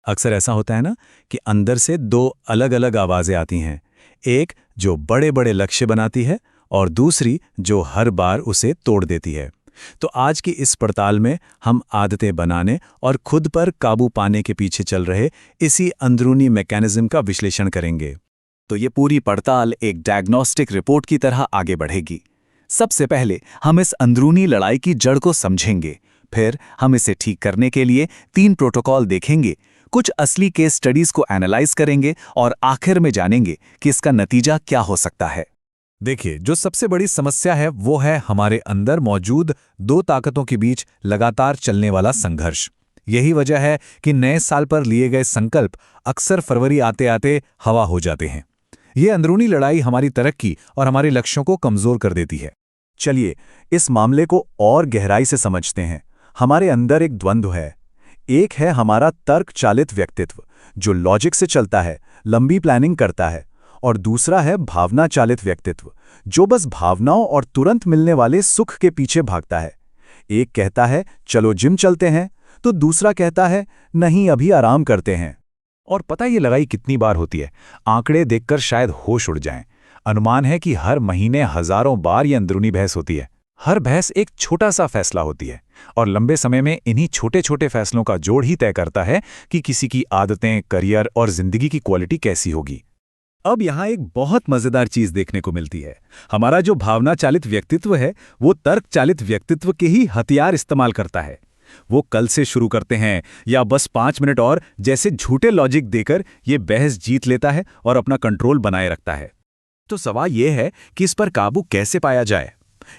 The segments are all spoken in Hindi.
अक्सर ऐसा होता है ना कि अंदर से दो अलग अलग आवाज़ें आती हैं। एक जो बड़े बड़े लक्ष्य बनाती है और दूसरी जो हर बार उसे तोड़ देती है। तो आज की इस पड़ताल में हम आदतें बनाने और खुद पर काबू पाने के पीछे चल रहे इसी अंदरूनी मैकेनिज्म का विश्लेषण करेंगे। तो ये पूरी पड़ताल एक डायग्नोस्टिक रिपोर्ट की तरह आगे बढ़ेगी। सबसे पहले हम इस अंदरूनी लड़ाई की जड़ को समझेंगे, फिर हम इसे ठीक करने के लिए 3 प्रोटोकॉल देखेंगे, कुछ असली केस स्टडीज को एनालाइज करेंगे और आखिर में जानेंगे कि इसका नतीजा क्या हो सकता है। देखिए, जो सबसे बड़ी समस्या है वो है हमारे अंदर मौजूद 2 ताकतों के बीच लगातार चलने वाला संघर्ष। यही वजह है कि नए साल पर लिए गए संकल्प अक्सर फरवरी आते आते हवा हो जाते हैं। ये अंदरूनी लड़ाई हमारी तरक्की और हमारे लक्ष्यों को कमजोर कर देती है। चलिए इस मामले को और गहराई से समझते हैं। हमारे अंदर एक द्वंद्व है। एक है हमारा तर्क चालित व्यक्तित्व जो लॉजिक से चलता है, लंबी प्लानिंग करता है, और दूसरा है भावना चालित व्यक्तित्व जो बस भावनाओं और तुरंत मिलने वाले सुख के पीछे भागता है। एक कहता है चलो जिम चलते हैं, तो दूसरा कहता है नहीं अभी आराम करते हैं। और पता ये लड़ाई कितनी बार होती है? आंकड़े देखकर शायद होश उड़ जाएं। अनुमान है कि हर महीने हजारों बार ये अंदरूनी बहस होती है। हर बहस एक छोटा सा फैसला होती है और लंबे समय में इन्हीं छोटे छोटे फैसलों का जोड़ ही तय करता है कि किसी की आदतें, करियर और जिंदगी की क्वालिटी कैसी होगी। अब यहाँ एक बहुत मजेदार चीज देखने को मिलती है। हमारा जो भावना चालित व्यक्तित्व है वो तर्क चालित व्यक्तित्व के ही हथियार इस्तेमाल करता है। वो कल से शुरू करते हैं या बस 5 मिनट और जैसे झूठे लॉजिक देकर ये बहस जीत लेता है और अपना कंट्रोल बनाए रखता है। तो सवाल ये है कि इस पर काबू कैसे पाया जाए।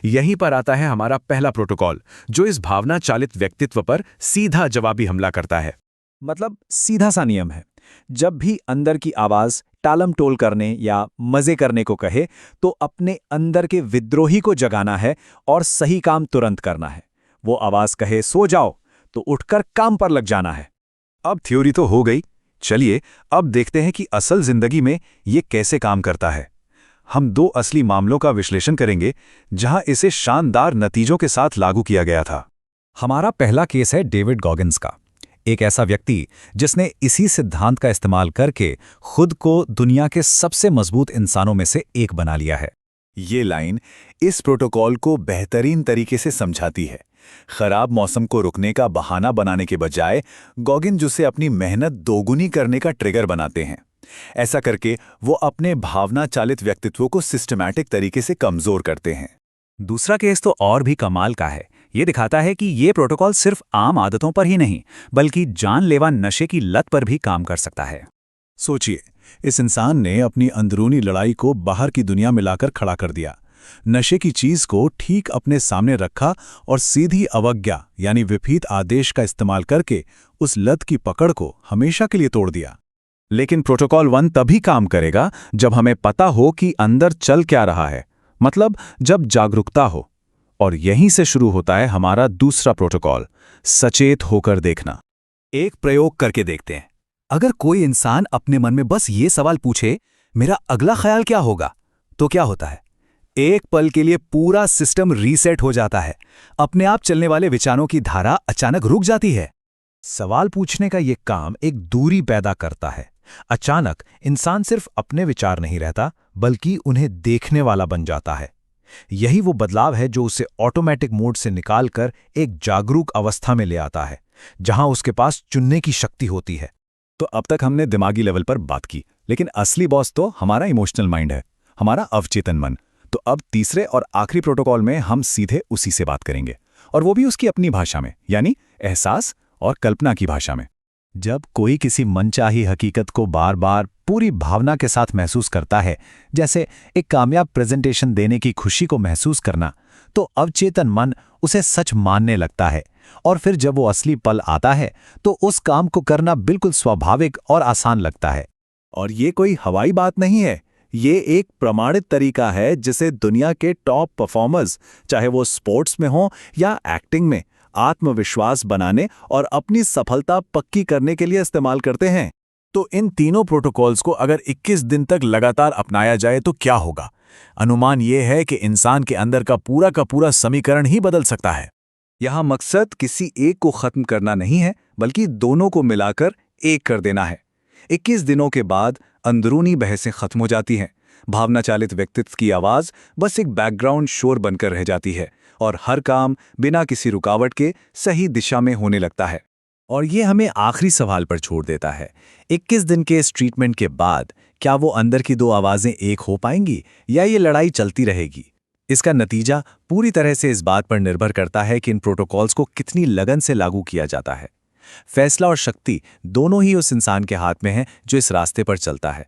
यहीं पर आता है हमारा पहला प्रोटोकॉल जो इस भावना चालित व्यक्तित्व पर सीधा जवाबी हमला करता है। मतलब सीधा सा नियम है, जब भी अंदर की आवाज टालम टोल करने या मजे करने को कहे तो अपने अंदर के विद्रोही को जगाना है और सही काम तुरंत करना है। वो आवाज कहे सो जाओ तो उठकर काम पर लग जाना है। अब थ्योरी तो हो गई, चलिए अब देखते हैं कि असल जिंदगी में ये कैसे काम करता है। हम 2 असली मामलों का विश्लेषण करेंगे जहां इसे शानदार नतीजों के साथ लागू किया गया था। हमारा पहला केस है डेविड गॉगिन्स का, एक ऐसा व्यक्ति जिसने इसी सिद्धांत का इस्तेमाल करके खुद को दुनिया के सबसे मजबूत इंसानों में से एक बना लिया है। ये लाइन इस प्रोटोकॉल को बेहतरीन तरीके से समझाती है। खराब मौसम को रुकने का बहाना बनाने के बजाय गॉगिन्स उसे अपनी मेहनत दोगुनी करने का ट्रिगर बनाते हैं। ऐसा करके वो अपने भावना चालित व्यक्तित्व को सिस्टमैटिक तरीके से कमजोर करते हैं। दूसरा केस तो और भी कमाल का है। ये दिखाता है कि ये प्रोटोकॉल सिर्फ आम आदतों पर ही नहीं बल्कि जानलेवा नशे की लत पर भी काम कर सकता है। सोचिए, इस इंसान ने अपनी अंदरूनी लड़ाई को बाहर की दुनिया में लाकर खड़ा कर दिया। नशे की चीज को ठीक अपने सामने रखा और सीधी अवज्ञा यानी विपरीत आदेश का इस्तेमाल करके उस लत की पकड़ को हमेशा के लिए तोड़ दिया। लेकिन प्रोटोकॉल 1 तभी काम करेगा जब हमें पता हो कि अंदर चल क्या रहा है, मतलब जब जागरूकता हो। और यहीं से शुरू होता है हमारा दूसरा प्रोटोकॉल, सचेत होकर देखना। एक प्रयोग करके देखते हैं। अगर कोई इंसान अपने मन में बस ये सवाल पूछे, मेरा अगला ख्याल क्या होगा, तो क्या होता है? एक पल के लिए पूरा सिस्टम रीसेट हो जाता है। अपने आप चलने वाले विचारों की धारा अचानक रुक जाती है। सवाल पूछने का यह काम एक दूरी पैदा करता है। अचानक इंसान सिर्फ अपने विचार नहीं रहता बल्कि उन्हें देखने वाला बन जाता है। यही वो बदलाव है जो उसे ऑटोमेटिक मोड से निकालकर एक जागरूक अवस्था में ले आता है, जहां उसके पास चुनने की शक्ति होती है। तो अब तक हमने दिमागी लेवल पर बात की, लेकिन असली बॉस तो हमारा इमोशनल माइंड है, हमारा अवचेतन मन। तो अब तीसरे और आखिरी प्रोटोकॉल में हम सीधे उसी से बात करेंगे, और वो भी उसकी अपनी भाषा में, यानी एहसास और कल्पना की भाषा में। जब कोई किसी मनचाही हकीकत को बार बार पूरी भावना के साथ महसूस करता है, जैसे एक कामयाब प्रेजेंटेशन देने की खुशी को महसूस करना, तो अवचेतन मन उसे सच मानने लगता है। और फिर जब वो असली पल आता है तो उस काम को करना बिल्कुल स्वाभाविक और आसान लगता है। और ये कोई हवाई बात नहीं है, ये एक प्रमाणित तरीका है जिसे दुनिया के टॉप परफॉर्मर्स, चाहे वो स्पोर्ट्स में हो या एक्टिंग में, आत्मविश्वास बनाने और अपनी सफलता पक्की करने के लिए इस्तेमाल करते हैं। तो इन तीनों प्रोटोकॉल्स को अगर 21 दिन तक लगातार अपनाया जाए तो क्या होगा? अनुमान यह है कि इंसान के अंदर का पूरा समीकरण ही बदल सकता है। यहाँ मकसद किसी एक को खत्म करना नहीं है, बल्कि दोनों को मिलाकर एक कर देना है। 21 दिनों के बाद अंदरूनी बहसें खत्म हो जाती हैं। भावना चालित व्यक्तित्व की आवाज़ बस एक बैकग्राउंड शोर बनकर रह जाती है और हर काम बिना किसी रुकावट के सही दिशा में होने लगता है। और ये हमें आखिरी सवाल पर छोड़ देता है। 21 दिन के इस ट्रीटमेंट के बाद क्या वो अंदर की दो आवाज़ें एक हो पाएंगी या ये लड़ाई चलती रहेगी? इसका नतीजा पूरी तरह से इस बात पर निर्भर करता है कि इन प्रोटोकॉल्स को कितनी लगन से लागू किया जाता है। फैसला और शक्ति दोनों ही उस इंसान के हाथ में है जो इस रास्ते पर चलता है।